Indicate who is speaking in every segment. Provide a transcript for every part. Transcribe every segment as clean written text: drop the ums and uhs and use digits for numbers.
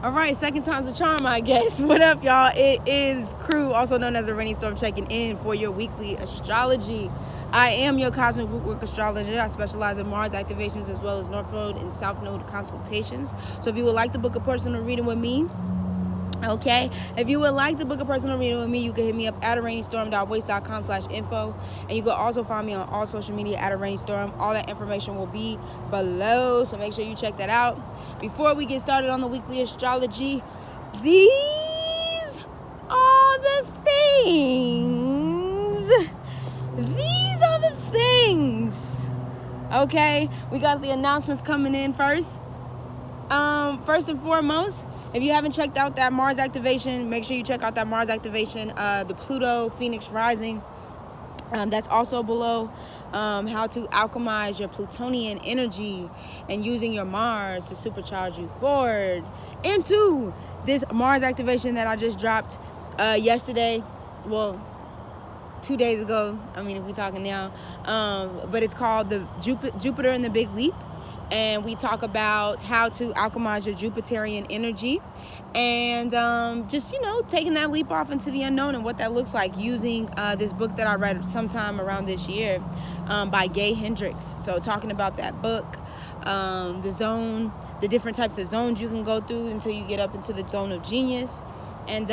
Speaker 1: All right, second time's a charm, I guess. What up, y'all? It is Crew, also known as a Rainy Storm, checking in for your weekly astrology. I am your Cosmic Rootwork astrologer. I specialize in Mars activations as well as North Node and South Node consultations. So if you would like to book a personal reading with me, okay, if you would like to book a personal reading with me, you can hit me up at rainystorm.waste.com/info, and you can also find me on all social media at rainystorm. All that information will be below, so make sure you check that out. Before we get started on the weekly astrology, these are the things. These are the things. Okay, we got the announcements coming in first. First and foremost, if you haven't checked out that Mars activation, make sure you check out that Mars activation, the Pluto Phoenix rising. That's also below. How to alchemize your Plutonian energy and using your Mars to supercharge you forward into this Mars activation that I just dropped yesterday. Well, 2 days ago. I mean, if we're talking now. But it's called the Jupiter and the Big Leap. And we talk about how to alchemize your Jupiterian energy and just, taking that leap off into the unknown and what that looks like using this book that I read sometime around this year by Gay Hendricks. So talking about that book, the zone, the different types of zones you can go through until you get up into the zone of genius. And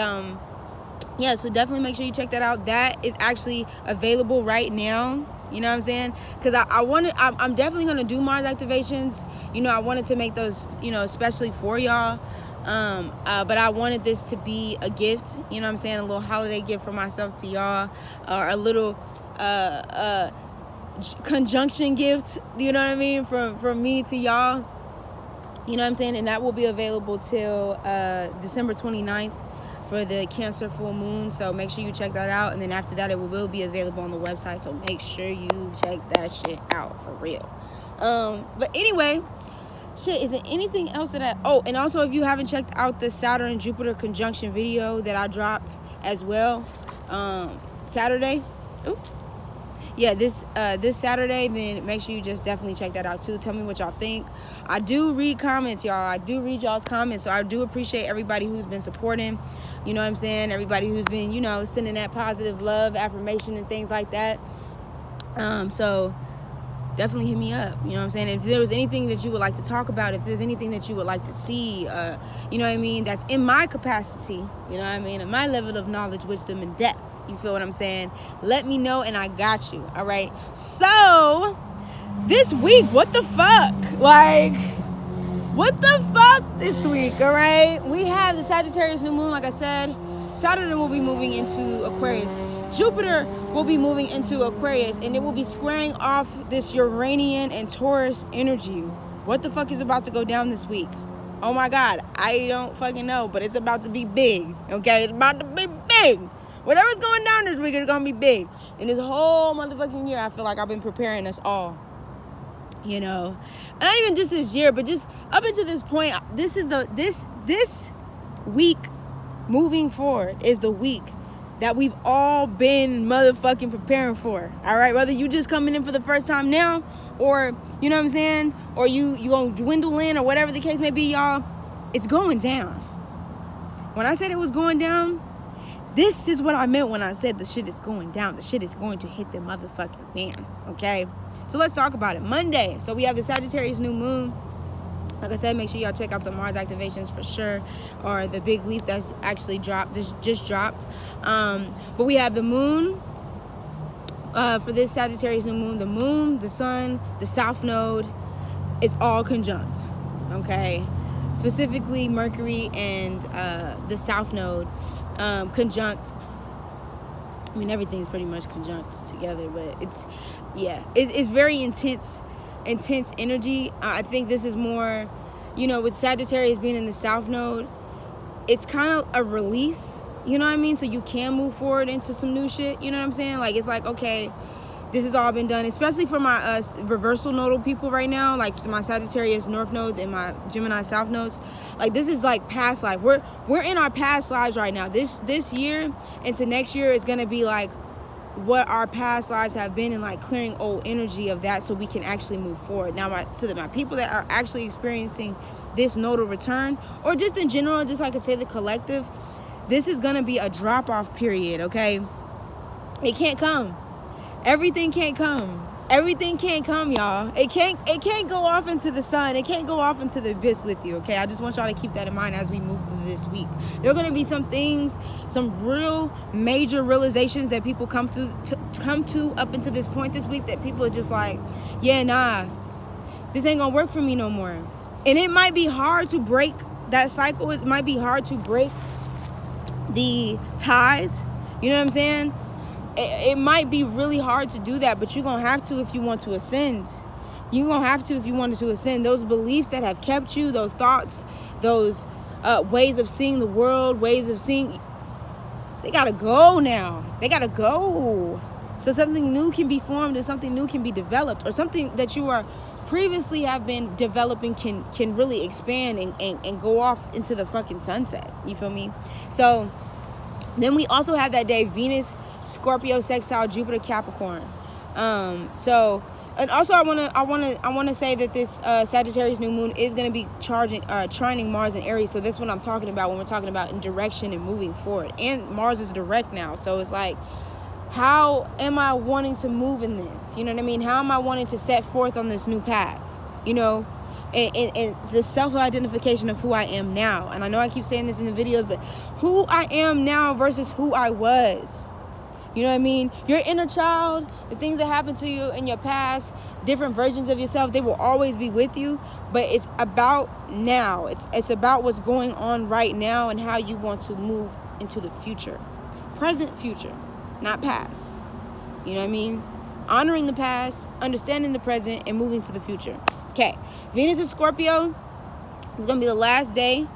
Speaker 1: yeah, so definitely make sure you check that out. That is actually available right now. You know what I'm saying? Because I'm definitely going to do Mars activations. I wanted to make those, especially for y'all. But I wanted this to be a gift. You know what I'm saying? A little holiday gift for myself to y'all. Or a little conjunction gift. You know what I mean? From me to y'all. You know what I'm saying? And that will be available till December 29th. For the Cancer full moon, so make sure you check that out, and then after that it will be available on the website, so make sure you check that shit out for real. But anyway, shit, is there anything else that and also if you haven't checked out the Saturn Jupiter conjunction video that I dropped as well Saturday, this Saturday, then make sure you just definitely check that out too. Tell me what y'all think. I do read comments, y'all. I do read y'all's comments, so I do appreciate everybody who's been supporting. You know what I'm saying? Everybody who's been, sending that positive love, affirmation, and things like that. So definitely hit me up. You know what I'm saying? If there was anything that you would like to talk about, if there's anything that you would like to see, you know what I mean, that's in my capacity, you know what I mean, in my level of knowledge, wisdom, and depth. You feel what I'm saying? Let me know, and I got you. All right. So this week, what the fuck? What the fuck this week, all right? We have the Sagittarius new moon, like I said. Saturn will be moving into Aquarius. Jupiter will be moving into Aquarius, and it will be squaring off this Uranian and Taurus energy. What the fuck is about to go down this week? Oh my God, I don't fucking know, but it's about to be big, okay? It's about to be big. Whatever's going down this week is going to be big. And this whole motherfucking year, I feel like I've been preparing us all. Not even just this year, but just up until this point, this week moving forward is the week that we've all been motherfucking preparing for. All right, whether you just coming in for the first time now, or you know what I'm saying, or you gonna dwindle in, or whatever the case may be, y'all, it's going down. When I said it was going down, this is what I meant when I said the shit is going down. The shit is going to hit the motherfucking fan. Okay. So let's talk about it. Monday. So we have the Sagittarius new moon. Like I said, make sure y'all check out the Mars activations for sure, or the big leap that's actually just dropped. But we have the moon for this Sagittarius new moon. The moon, the sun, the South Node is all conjunct. Okay, specifically Mercury and the South Node conjunct. I mean, everything's pretty much conjunct together, but it's very intense energy. I think this is more, with Sagittarius being in the South Node, it's kind of a release, you know what I mean? So you can move forward into some new shit, you know what I'm saying? Like, it's like, okay, this has all been done, especially for my reversal nodal people right now, like my Sagittarius North nodes and my Gemini South nodes. Like, this is like past life. We're in our past lives right now. This year into next year is gonna be like what our past lives have been and like clearing old energy of that so we can actually move forward. Now, my people that are actually experiencing this nodal return, or just in general, just like I say, the collective, this is going to be a drop-off period, okay? It can't come. Everything can't come. Everything can't come, y'all. It can't go off into the sun. It can't go off into the abyss with you, okay? I just want y'all to keep that in mind as we move through this week. There are going to be some things, some real major realizations that people come to up into this point this week that people are just like, yeah, nah, this ain't going to work for me no more. And it might be hard to break that cycle. It might be hard to break the ties. You know what I'm saying? It might be really hard to do that, but you're going to have to if you want to ascend. You're going to have to if you wanted to ascend. Those beliefs that have kept you, those thoughts, those ways of seeing the world, ways of seeing, they got to go now. They got to go. So something new can be formed and something new can be developed, or something that you are previously have been developing can really expand and go off into the fucking sunset. You feel me? So then we also have that day, Venus, Scorpio, sextile, Jupiter, Capricorn. And also I want to say that this Sagittarius new moon is going to be trining Mars and Aries. So that's what I'm talking about when we're talking about in direction and moving forward. And Mars is direct now. So it's like, how am I wanting to move in this? You know what I mean? How am I wanting to set forth on this new path? You know, and the self-identification of who I am now. And I know I keep saying this in the videos, but who I am now versus who I was. You know what I mean? Your inner child, the things that happened to you in your past, different versions of yourself, they will always be with you. But it's about now. It's about what's going on right now and how you want to move into the future. Present, future, not past. You know what I mean? Honoring the past, understanding the present, and moving to the future. Okay. Venus in Scorpio is going to be the last day,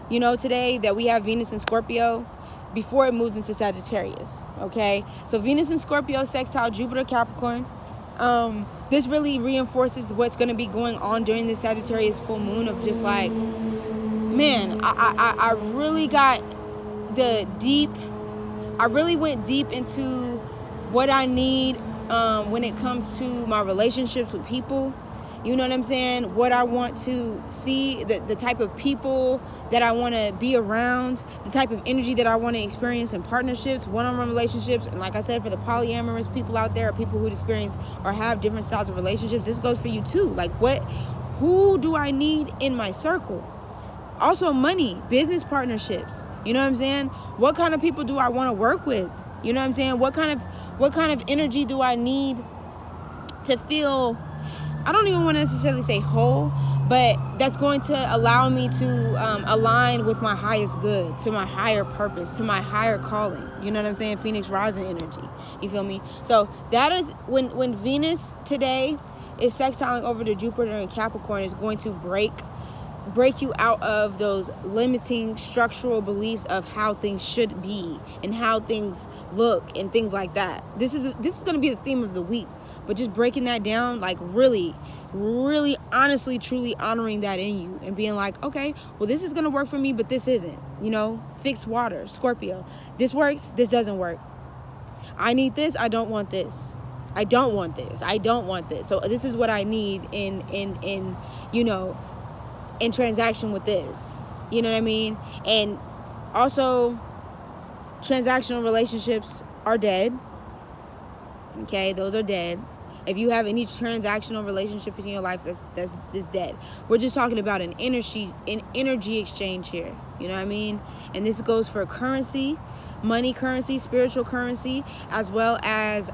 Speaker 1: you know, today that we have Venus in Scorpio, before it moves into Sagittarius, okay? So Venus in Scorpio, sextile, Jupiter, Capricorn. This really reinforces what's going to be going on during the Sagittarius full moon of just like, man, I really got I really went deep into what I need when it comes to my relationships with people. You know what I'm saying? What I want to see, the type of people that I want to be around, the type of energy that I want to experience in partnerships, one-on-one relationships. And like I said, for the polyamorous people out there, or people who experience or have different styles of relationships, this goes for you too. Like who do I need in my circle? Also money, business partnerships. You know what I'm saying? What kind of people do I want to work with? You know what I'm saying? What kind of energy do I need to feel, I don't even want to necessarily say whole, but that's going to allow me to align with my highest good, to my higher purpose, to my higher calling. You know what I'm saying? Phoenix rising energy. You feel me? So that is when Venus today is sextiling over to Jupiter and Capricorn, is going to break you out of those limiting structural beliefs of how things should be and how things look and things like that. This is going to be the theme of the week. But just breaking that down, like really, really honestly, truly honoring that in you and being like, okay, well, this is going to work for me, but this isn't, you know, fixed water, Scorpio. This works. This doesn't work. I need this. I don't want this. I don't want this. I don't want this. So this is what I need in you know, in transaction with this. You know what I mean? And also, transactional relationships are dead. Okay, those are dead. If you have any transactional relationship in your life, that's dead. We're just talking about an energy exchange here. You know what I mean? And this goes for currency, money currency, spiritual currency, as well as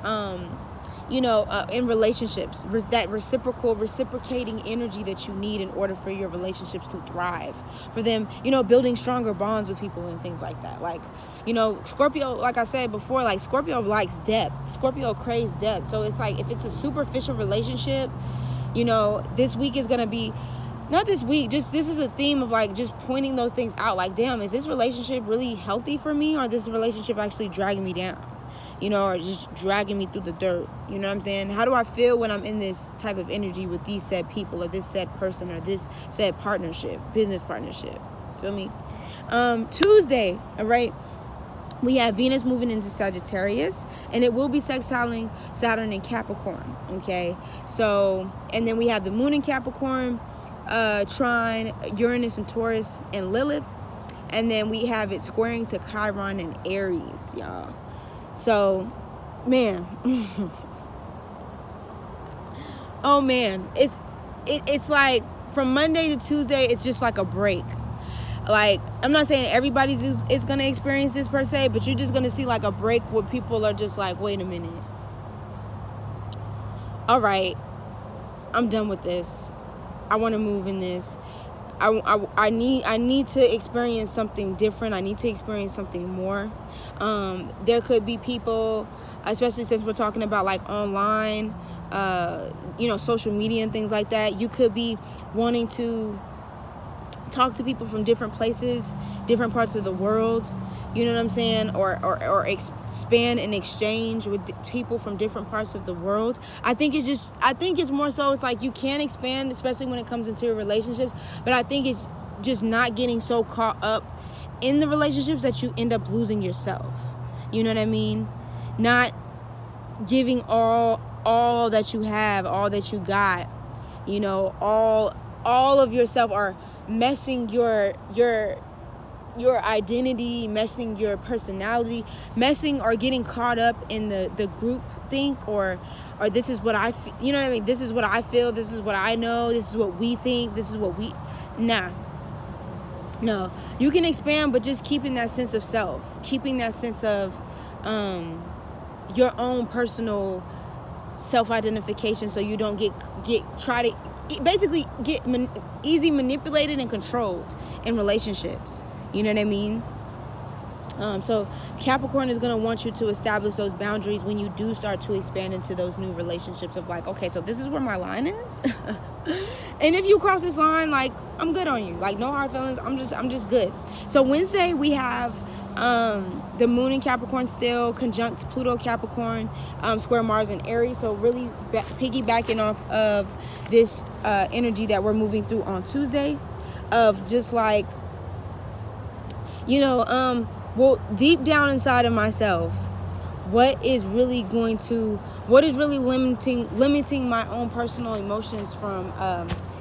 Speaker 1: in relationships, that reciprocating energy that you need in order for your relationships to thrive, for them, you know, building stronger bonds with people and things like that. Like, you know, Scorpio, like I said before, like Scorpio likes depth. Scorpio craves depth. So it's like, if it's a superficial relationship, you know, this week is going to be, not this week, just this is a theme of like just pointing those things out. Like, damn, is this relationship really healthy for me, or is this relationship actually dragging me down? You know, or just dragging me through the dirt. You know what I'm saying? How do I feel when I'm in this type of energy with these said people, or this said person, or this said partnership, business partnership? Feel me? Tuesday, all right? we have Venus moving into Sagittarius, and it will be sextiling Saturn in Capricorn, okay? So, and then we have the moon in Capricorn, trine Uranus and Taurus and Lilith, and then we have it squaring to Chiron and Aries, y'all. So, man, oh man, it's like from Monday to Tuesday, it's just like a break. Like, I'm not saying everybody's is going to experience this per se, but you're just going to see like a break where people are just like, wait a minute. All right, I'm done with this. I want to move in this. I need to experience something different. I need to experience something more. There could be people, especially since we're talking about like online, social media and things like that. You could be wanting to talk to people from different places, different parts of the world, you know what I'm saying, or expand and exchange with people from different parts of the world. I think it's more so it's like you can expand, especially when it comes into your relationships, but I think it's just not getting so caught up in the relationships that you end up losing yourself. You know what I mean? Not giving all that you have, all that you got, you know, all of yourself, are messing your identity, messing your personality, messing or getting caught up in the group think, or this is what I feel, you know what I mean? This is what I feel, this is what I know, this is what we think, this is what we, nah. No, you can expand, but just keeping that sense of self, keeping that sense of your own personal self-identification, so you don't get easy manipulated and controlled in relationships. You know what I mean? So Capricorn is going to want you to establish those boundaries when you do start to expand into those new relationships of like, okay, so this is where my line is. And if you cross this line, like, I'm good on you. Like, no hard feelings. I'm just good. So Wednesday we have the moon in Capricorn still conjunct Pluto Capricorn, square Mars and Aries. So really piggybacking off of this energy that we're moving through on Tuesday, of just like, well, deep down inside of myself, what is really limiting my own personal emotions from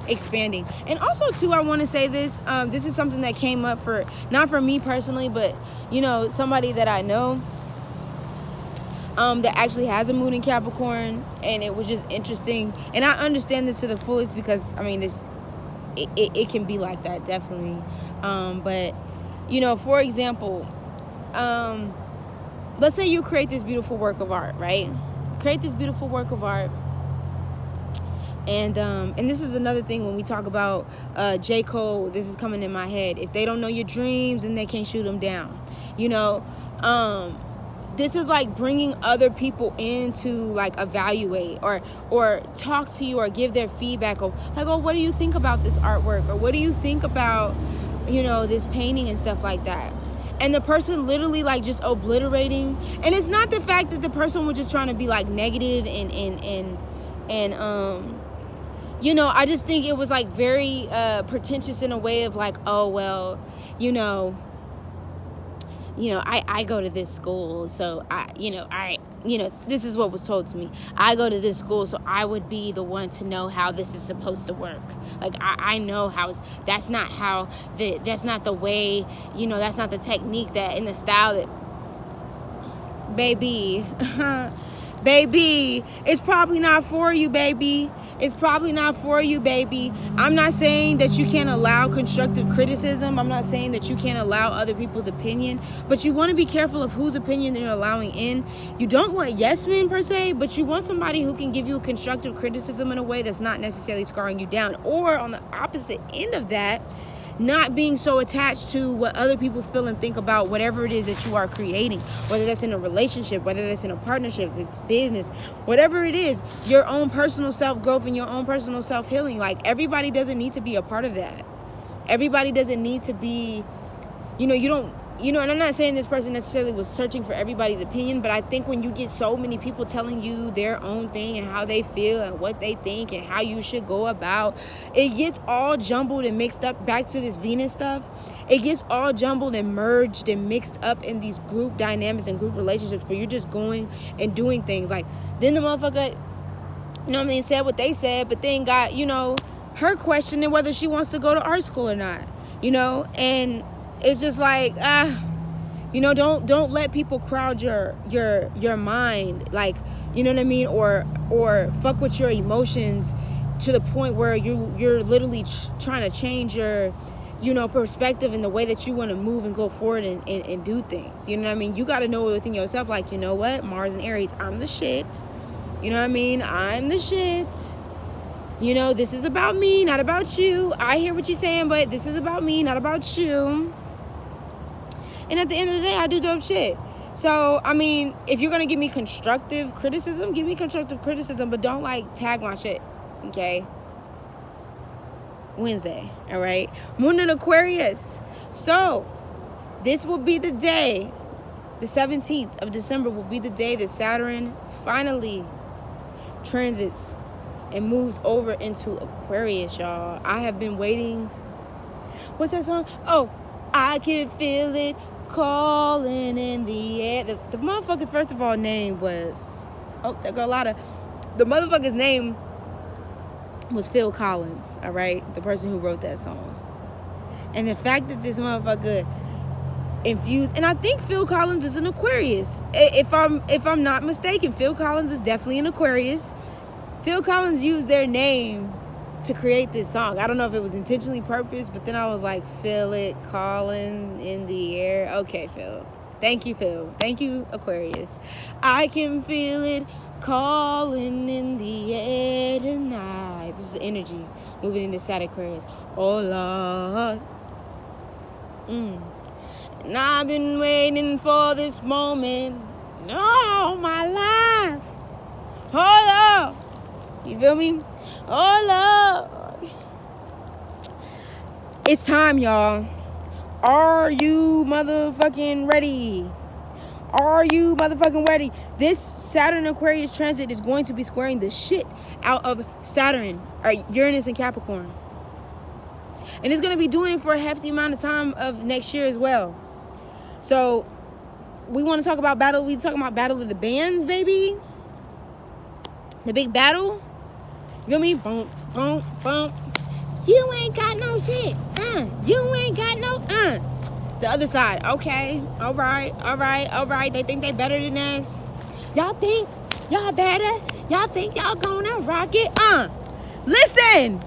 Speaker 1: expanding. And also too, I want to say this, this is something that came up not for me personally, but somebody that I know that actually has a moon in Capricorn, and it was just interesting. And I understand this to the fullest, because I mean, it can be like that, definitely. But for example, let's say you create this beautiful work of art, right? Create this beautiful work of art. And this is another thing when we talk about J. Cole, this is coming in my head. If they don't know your dreams, then they can't shoot them down. This is like bringing other people in to like evaluate or talk to you or give their feedback of like, oh, what do you think about this artwork? Or what do you think about, this painting and stuff like that? And the person literally like just obliterating. And it's not the fact that the person was just trying to be like negative and I just think it was like very pretentious in a way of like, oh, well, I go to this school, so this is what was told to me. I go to this school, so I would be the one to know how this is supposed to work. Like, I know how that's not the way, that's not the technique that in the style that, baby, it's probably not for you, baby. It's probably not for you, baby. I'm not saying that you can't allow constructive criticism. I'm not saying that you can't allow other people's opinion, but you want to be careful of whose opinion you're allowing in. You don't want yes men per se, but you want somebody who can give you a constructive criticism in a way that's not necessarily scarring you down. Or on the opposite end of that, not being so attached to what other people feel and think about whatever it is that you are creating, whether that's in a relationship, whether that's in a partnership, it's business, whatever it is, your own personal self-growth and your own personal self-healing. Like, everybody doesn't need to be a part of that. Everybody doesn't need to be, and I'm not saying this person necessarily was searching for everybody's opinion, but I think when you get so many people telling you their own thing and how they feel and what they think and how you should go about, it gets all jumbled and mixed up back to this Venus stuff. It gets all jumbled and merged and mixed up in these group dynamics and group relationships where you're just going and doing things. Like, then the motherfucker, you know what I mean, said what they said, but then got, you know, her questioning whether she wants to go to art school or not, you know? And it's just like, you know, don't let people crowd your mind, like, you know what I mean, or fuck with your emotions to the point where you're literally trying to change your, you know, perspective in the way that you want to move and go forward and do things. You know what I mean? You got to know within yourself, like, you know what, Mars and Aries, I'm the shit. You know what I mean? I'm the shit. You know, this is about me, not about you. I hear what you're saying, but this is about me, not about you. And at the end of the day, I do dope shit. So, I mean, if you're going to give me constructive criticism, give me constructive criticism, but don't, like, tag my shit, okay? Wednesday, all right? Moon in Aquarius. So, this will be the day, the 17th of December will be the day that Saturn finally transits and moves over into Aquarius, y'all. I have been waiting. What's that song? Oh, I can feel it calling in the air. The motherfucker's, first of all, name was, that girl Lotta. The motherfucker's name was Phil Collins, all right? The person who wrote that song. And the fact that this motherfucker infused, and I think Phil Collins is an Aquarius. If I'm not mistaken, Phil Collins is definitely an Aquarius. Phil Collins used their name to create this song. I don't know if it was intentionally purposed, but then I was like, feel it calling in the air. Okay, Phil. Thank you, Phil. Thank you, Aquarius. I can feel it calling in the air tonight. This is the energy moving into Saturn Aquarius. Oh, Lord. And I've been waiting for this moment all my life. Oh, Lord. You feel me? Oh, Lord. It's time, y'all. Are you motherfucking ready? Are you motherfucking ready? This Saturn Aquarius transit is going to be squaring the shit out of Saturn, or Uranus and Capricorn. And it's going to be doing it for a hefty amount of time of next year as well. So, we want to talk about battle. We talking about battle of the bands, baby. The big battle. You feel me? Boom, boom, boom. You ain't got no shit. You ain't got no, The other side. Okay. All right. They think they better than us. Y'all think y'all better? Y'all think y'all gonna rock it? Listen.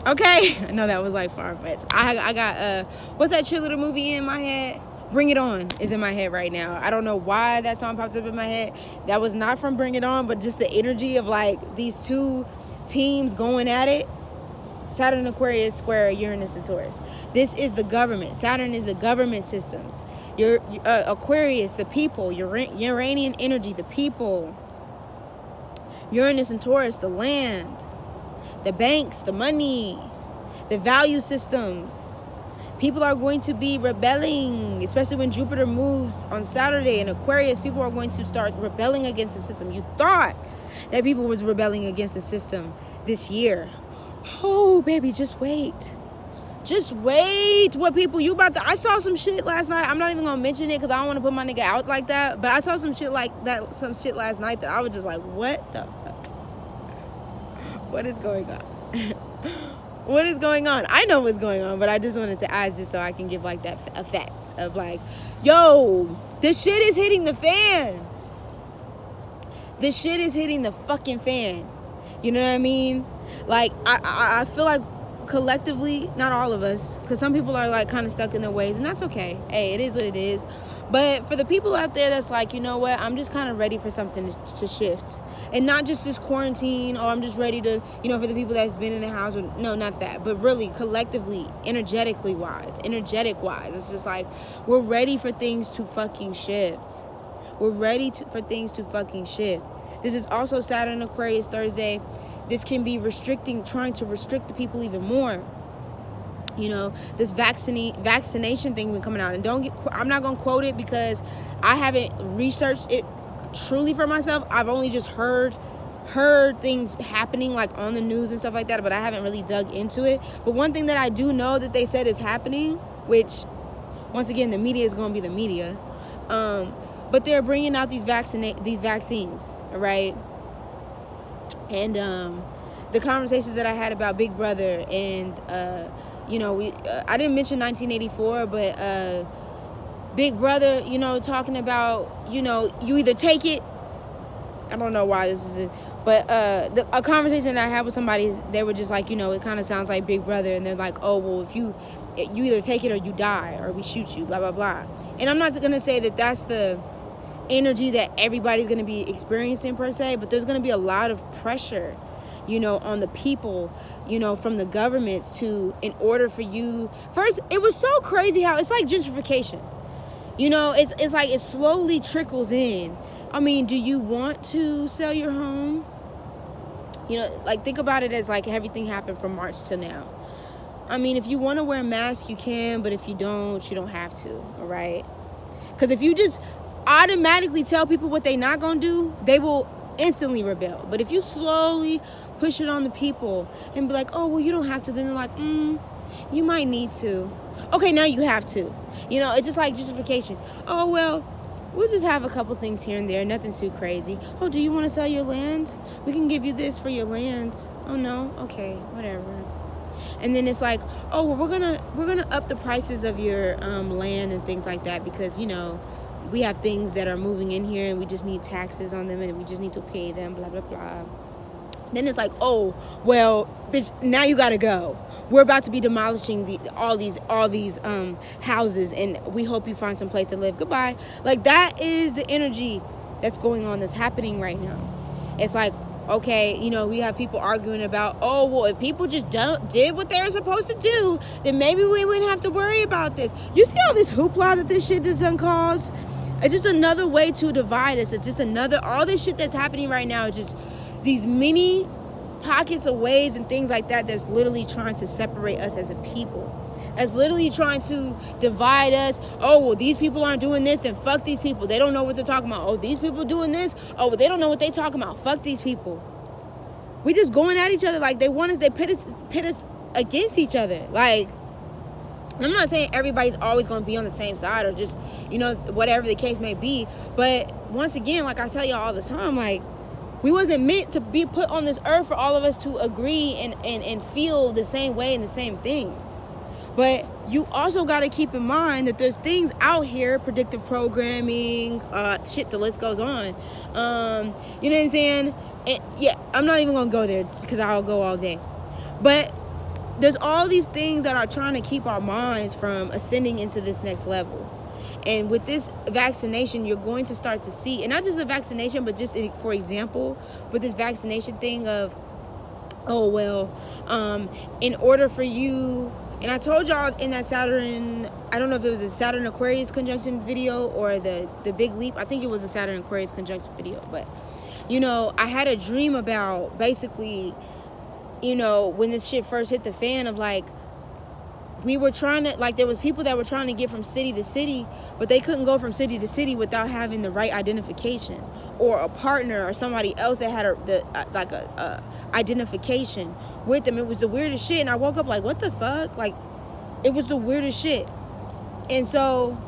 Speaker 1: Okay. I know that was like far-fetched. I got, what's that cheerleader movie in my head? Bring It On is in my head right now. I don't know why that song popped up in my head. That was not from Bring It On, but just the energy of like these two teams going at it. Saturn Aquarius square Uranus and Taurus. This is the government. Saturn is the government systems. Your Aquarius, the people. Uranian energy, the people. Uranus and Taurus, the land. The banks, the money. The value systems. People are going to be rebelling, especially when Jupiter moves on Saturday in Aquarius. People are going to start rebelling against the system. You thought that people was rebelling against the system this year. Oh, baby, just wait. Just wait. What people, you about to, I saw some shit last night. I'm not even going to mention it because I don't want to put my nigga out like that. But I saw some shit like that, some shit last night that I was just like, what the fuck? What is going on? What is going on? I know what's going on, but I just wanted to ask just so I can give like that effect of like, yo, this shit is hitting the fan. This shit is hitting the fucking fan. You know what I mean? Like, I feel like collectively, not all of us, because some people are like kind of stuck in their ways, and that's okay. Hey, it is what it is. But for the people out there that's like, you know what, I'm just kind of ready for something to shift. And not just this quarantine, or I'm just ready to, you know, for the people that's been in the house, or, no, not that. But really, collectively, energetic wise, it's just like, we're ready for things to fucking shift. We're ready for things to fucking shift. This is also Saturn Aquarius Thursday. This can be trying to restrict the people even more. You know, this vaccination thing been coming out. And I'm not going to quote it because I haven't researched it truly for myself. I've only just heard things happening like on the news and stuff like that, but I haven't really dug into it. But one thing that I do know that they said is happening, which once again, the media is going to be the media. But they're bringing out these vaccines, right? And the conversations that I had about Big Brother and, you know, I didn't mention 1984, but Big Brother, you know, talking about, you know, you either take it. I don't know why this is it, but a conversation that I had with somebody, they were just like, you know, it kind of sounds like Big Brother, and they're like, oh, well, if you either take it or you die, or we shoot you, blah, blah, blah. And I'm not going to say that that's the energy that everybody's going to be experiencing per se, but there's going to be a lot of pressure, you know, on the people, you know, from the governments in order for you. First, it was so crazy how it's like gentrification. You know, it's like it slowly trickles in. I mean, do you want to sell your home? You know, like, think about it as like everything happened from March to now. I mean, if you want to wear a mask, you can, but if you don't have to, all right? Because if you just automatically tell people what they're not going to do, they will instantly rebel. But if you slowly push it on the people and be like, oh, well, you don't have to, then they're like, you might need to. Okay, now you have to. You know, it's just like justification. Oh, well, we'll just have a couple things here and there, nothing too crazy. Oh, do you want to sell your land? We can give you this for your land. Oh, no? Okay, whatever. And then it's like, oh, well, we're gonna up the prices of your land and things like that because, you know, we have things that are moving in here and we just need taxes on them and we just need to pay them, blah, blah, blah. Then it's like, oh, well, bitch, now you gotta go. We're about to be demolishing all these houses, and we hope you find some place to live. Goodbye. Like, that is the energy that's going on, that's happening right now. It's like, okay, you know, we have people arguing about, oh, well, if people just did what they're supposed to do, then maybe we wouldn't have to worry about this. You see all this hoopla that this shit has done cause? It's just another way to divide us. It's just all this shit that's happening right now is just these mini pockets of waves and things like that that's literally trying to separate us as a people. That's literally trying to divide us. Oh, well, these people aren't doing this, then fuck these people. They don't know what they're talking about. Oh, these people doing this. Oh, well, they don't know what they're talking about. Fuck these people. We just going at each other like they want us. They pit us against each other. Like, I'm not saying everybody's always going to be on the same side or just, you know, whatever the case may be. But once again, like I tell y'all all the time, like, we wasn't meant to be put on this earth for all of us to agree and feel the same way and the same things. But you also got to keep in mind that there's things out here, predictive programming, shit, the list goes on. You know what I'm saying? And yeah, I'm not even going to go there because I'll go all day. But there's all these things that are trying to keep our minds from ascending into this next level. And with this vaccination, you're going to start to see, and not just a vaccination, but just, for example, with this vaccination thing of, oh, well, in order for you, and I told y'all in that Saturn, I don't know if it was a Saturn Aquarius conjunction video or the Big Leap. I think it was the Saturn Aquarius conjunction video. But, you know, I had a dream about basically, you know, when this shit first hit the fan of like, we were trying to, like, there was people that were trying to get from city to city, but they couldn't go from city to city without having the right identification or a partner or somebody else that had a identification with them. It was the weirdest shit. And I woke up like, what the fuck? Like, it was the weirdest shit. And so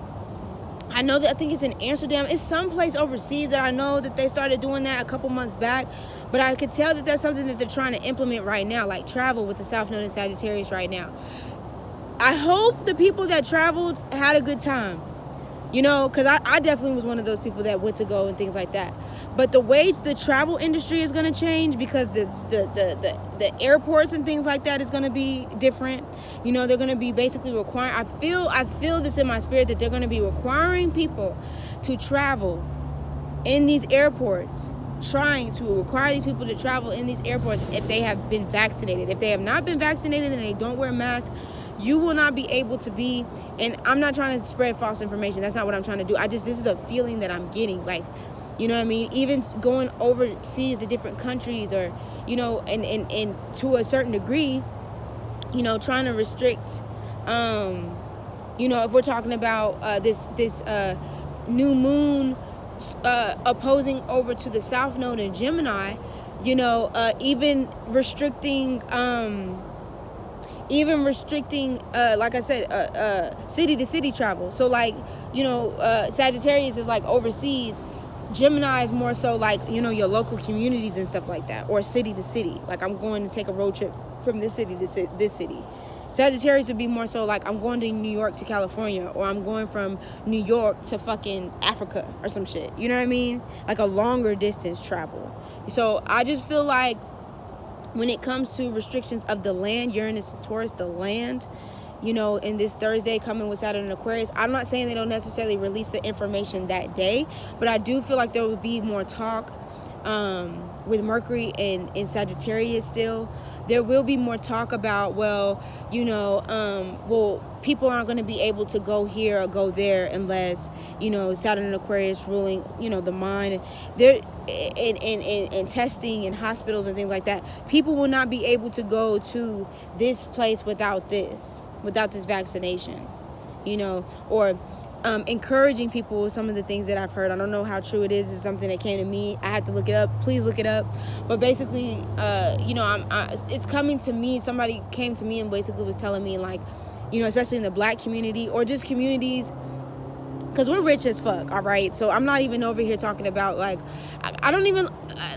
Speaker 1: I know that, I think it's in Amsterdam. It's someplace overseas that I know that they started doing that a couple months back. But I could tell that that's something that they're trying to implement right now, like travel with the South Node in Sagittarius right now. I hope the people that traveled had a good time, you know, because I definitely was one of those people that went to go and things like that. But the way the travel industry is going to change, because the airports and things like that is going to be different. You know, they're going to be basically requiring, I feel this in my spirit, that they're going to be requiring people to travel in these airports, trying to require these people to travel in these airports if they have been vaccinated. If they have not been vaccinated and they don't wear masks, you will not be able to be, and I'm not trying to spread false information. That's not what I'm trying to do. This is a feeling that I'm getting. Like, you know what I mean? Even going overseas to different countries, or, you know, and to a certain degree, you know, trying to restrict, you know, if we're talking about this new moon opposing over to the South Node in Gemini, you know, even restricting, even restricting, like I said, city to city travel. So like, you know, Sagittarius is like overseas. Gemini is more so like, you know, your local communities and stuff like that, or city to city. Like, I'm going to take a road trip from this city to this city. Sagittarius would be more so like, I'm going to New York to California, or I'm going from New York to fucking Africa or some shit. You know what I mean? Like a longer distance travel. So I just feel like when it comes to restrictions of the land, Uranus and Taurus, the land, you know, in this Thursday coming with Saturn and Aquarius, I'm not saying they don't necessarily release the information that day, but I do feel like there will be more talk with Mercury in Sagittarius still. There will be more talk about, well, you know, well, people aren't going to be able to go here or go there unless, you know, Saturn and Aquarius ruling, you know, the mind. There, in testing and hospitals and things like that, people will not be able to go to this place without this vaccination, you know, or encouraging people with some of the things that I've heard. I don't know how true it is. It's something that came to me. I had to look it up. Please look it up. But basically, you know, it's coming to me. Somebody came to me and basically was telling me, like, you know, especially in the black community or just communities, because we're rich as fuck, all right? So I'm not even over here talking about, like, I don't even,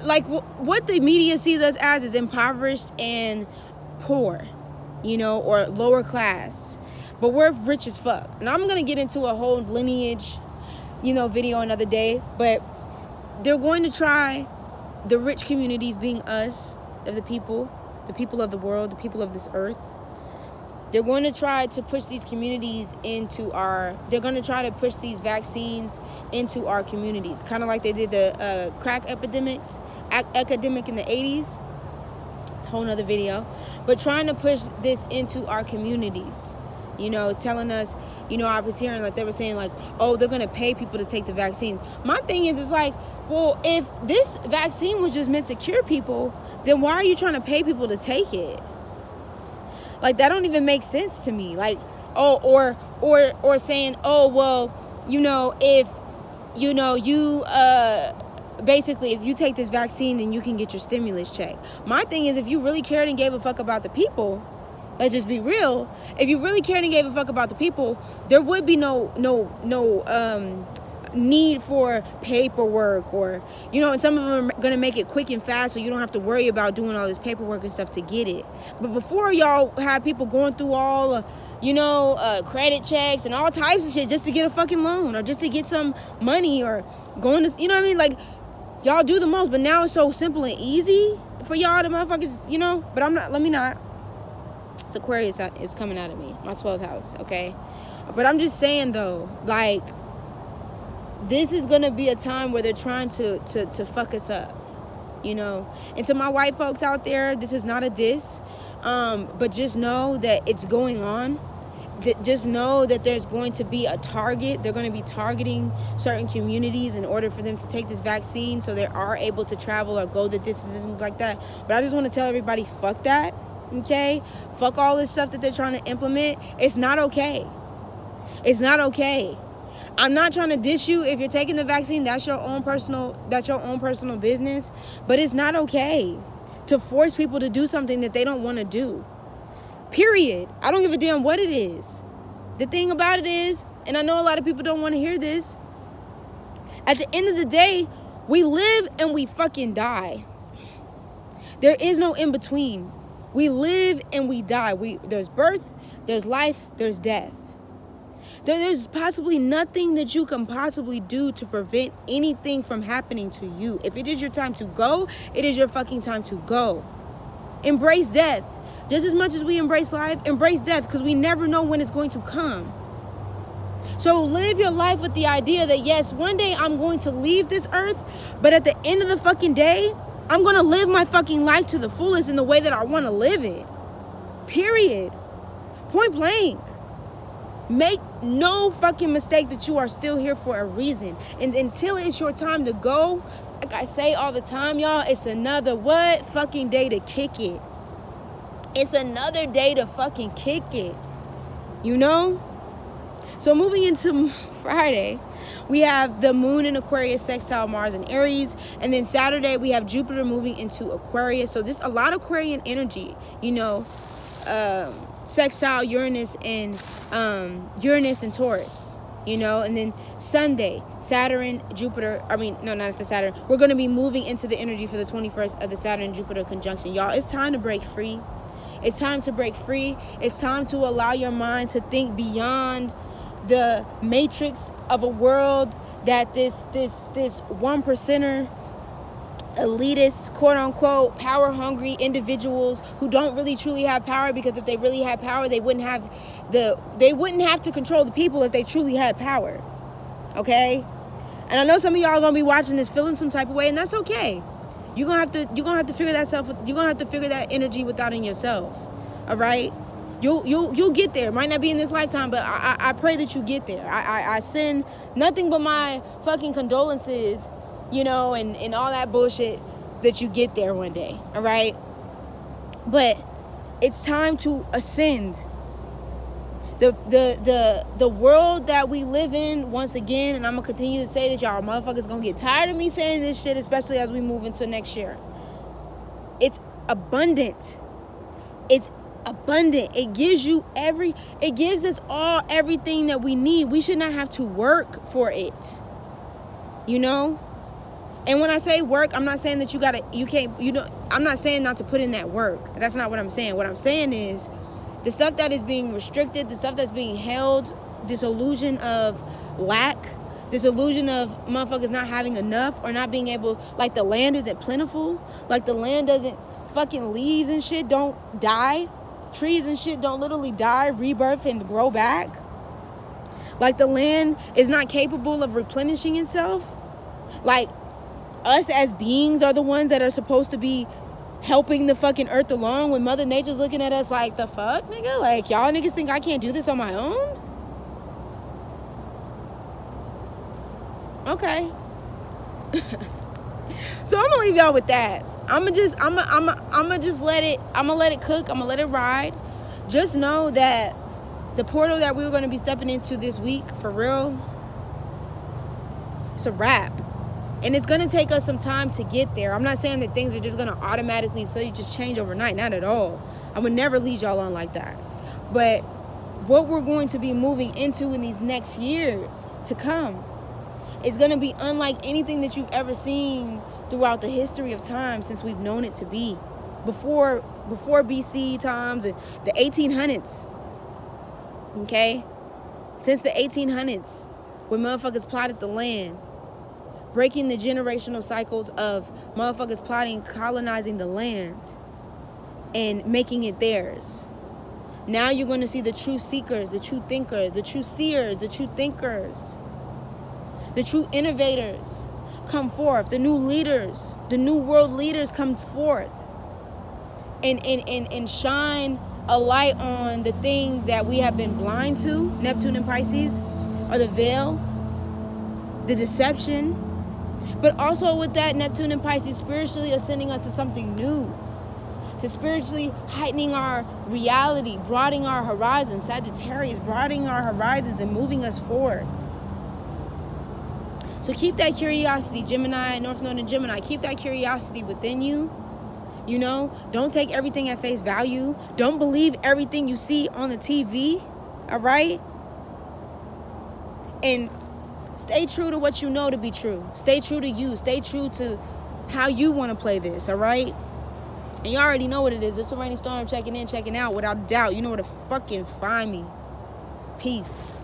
Speaker 1: like, what the media sees us as is impoverished and poor, you know, or lower class. But we're rich as fuck. And I'm going to get into a whole lineage, you know, video another day. But they're going to try, the rich communities being us, of the people of the world, the people of this earth. They're going to try to push these communities they're going to try to push these vaccines into our communities. Kind of like they did the crack epidemic in the 80s. It's a whole nother video. But trying to push this into our communities. You know, telling us, you know, I was hearing like they were saying like, oh, they're going to pay people to take the vaccine. My thing is, it's like, well, if this vaccine was just meant to cure people, then why are you trying to pay people to take it? Like, that don't even make sense to me. Like, oh, or saying, oh, well, you know, if, you know, you, basically, if you take this vaccine, then you can get your stimulus check. My thing is, if you really cared and gave a fuck about the people, let's just be real. If you really cared and gave a fuck about the people, there would be no need for paperwork, or, you know, and some of them are going to make it quick and fast so you don't have to worry about doing all this paperwork and stuff to get it. But before, y'all had people going through all, you know, credit checks and all types of shit just to get a fucking loan or just to get some money or going to, you know what I mean? Like, y'all do the most, but now it's so simple and easy for y'all to motherfuckers, you know? But let me not. It's Aquarius is coming out of me, my 12th house, okay? But I'm just saying, though, like, this is going to be a time where they're trying to fuck us up, you know? And to my white folks out there, this is not a diss, but just know that it's going on. Just know that there's going to be a target. They're going to be targeting certain communities in order for them to take this vaccine so they are able to travel or go the distance and things like that. But I just want to tell everybody, fuck that. Okay, fuck all this stuff that they're trying to implement. It's not okay. It's not okay. I'm not trying to diss you. If you're taking the vaccine, that's your own personal business. But it's not okay to force people to do something that they don't want to do. Period. I don't give a damn what it is. The thing about it is, and I know a lot of people don't want to hear this, at the end of the day, we live and we fucking die. There is no in between. We live and we die. There's birth, there's life, there's death. There's possibly nothing that you can possibly do to prevent anything from happening to you. If it is your time to go, it is your fucking time to go. Embrace death. Just as much as we embrace life, embrace death, because we never know when it's going to come. So live your life with the idea that, yes, one day I'm going to leave this earth, but at the end of the fucking day, I'm going to live my fucking life to the fullest in the way that I want to live it. Period. Point blank. Make no fucking mistake that you are still here for a reason. And until it's your time to go, like I say all the time, y'all, it's another what? Fucking day to kick it. It's another day to fucking kick it. You know? So moving into Friday, we have the moon in Aquarius sextile Mars and Aries. And then Saturday, we have Jupiter moving into Aquarius. So there's a lot of Aquarian energy, you know. sextile Uranus and Taurus. You know, and then Sunday, Saturn, Jupiter, not the Saturn. We're going to be moving into the energy for the 21st of the Saturn-Jupiter conjunction. Y'all, it's time to break free. It's time to break free. It's time to allow your mind to think beyond the matrix of a world that this 1%er, elitist, quote unquote, power hungry individuals who don't really truly have power, because if they really had power, they wouldn't have to control the people if they truly had power. Okay? And I know some of y'all are gonna be watching this feeling some type of way, and that's okay. You're gonna have to figure that energy within yourself. All right? You'll get there. Might not be in this lifetime, but I pray that you get there. I send nothing but my fucking condolences, you know, and all that bullshit, that you get there one day. All right? But it's time to ascend. The world that we live in, once again, and I'm gonna continue to say that, y'all motherfuckers gonna get tired of me saying this shit, especially as we move into next year. It's abundant. It's abundant. It gives us all everything that we need. We should not have to work for it. You know? And when I say work, I'm not saying that I'm not saying not to put in that work. That's not what I'm saying. What I'm saying is, the stuff that is being restricted, the stuff that's being held, this illusion of lack, this illusion of motherfuckers not having enough, or not being able, like the land isn't plentiful, like the land doesn't, fucking leaves and shit don't die, trees and shit don't literally die, rebirth, and grow back, like the land is not capable of replenishing itself, like us as beings are the ones that are supposed to be helping the fucking earth along, when Mother Nature's looking at us like, the fuck, nigga? Like, y'all niggas think I can't do this on my own? Okay. So I'm gonna leave y'all with that. I'm gonna let it cook. I'm gonna let it ride. Just know that the portal that we're gonna be stepping into this week, for real, it's a wrap. And it's going to take us some time to get there. I'm not saying that things are just going to automatically, so you just change overnight. Not at all. I would never lead y'all on like that. But what we're going to be moving into in these next years to come is going to be unlike anything that you've ever seen throughout the history of time since we've known it to be. Before BC times and the 1800s. Okay? Since the 1800s, when motherfuckers plotted the land, breaking the generational cycles of motherfuckers plotting, colonizing the land and making it theirs. Now you're going to see the true seekers, the true thinkers, the true seers, the true thinkers, the true innovators come forth. The new leaders, the new world leaders come forth and shine a light on the things that we have been blind to, Neptune and Pisces, or the veil, the deception. But also with that, Neptune and Pisces spiritually ascending us to something new, to spiritually heightening our reality, broadening our horizons. Sagittarius, broadening our horizons and moving us forward. So keep that curiosity, Gemini, North Node and Gemini. Keep that curiosity within you. You know, don't take everything at face value. Don't believe everything you see on the TV. All right? And stay true to what you know to be true. Stay true to you. Stay true to how you want to play this, all right? And you already know what it is. It's a Rainy Storm checking in, checking out. Without doubt, you know where to fucking find me. Peace.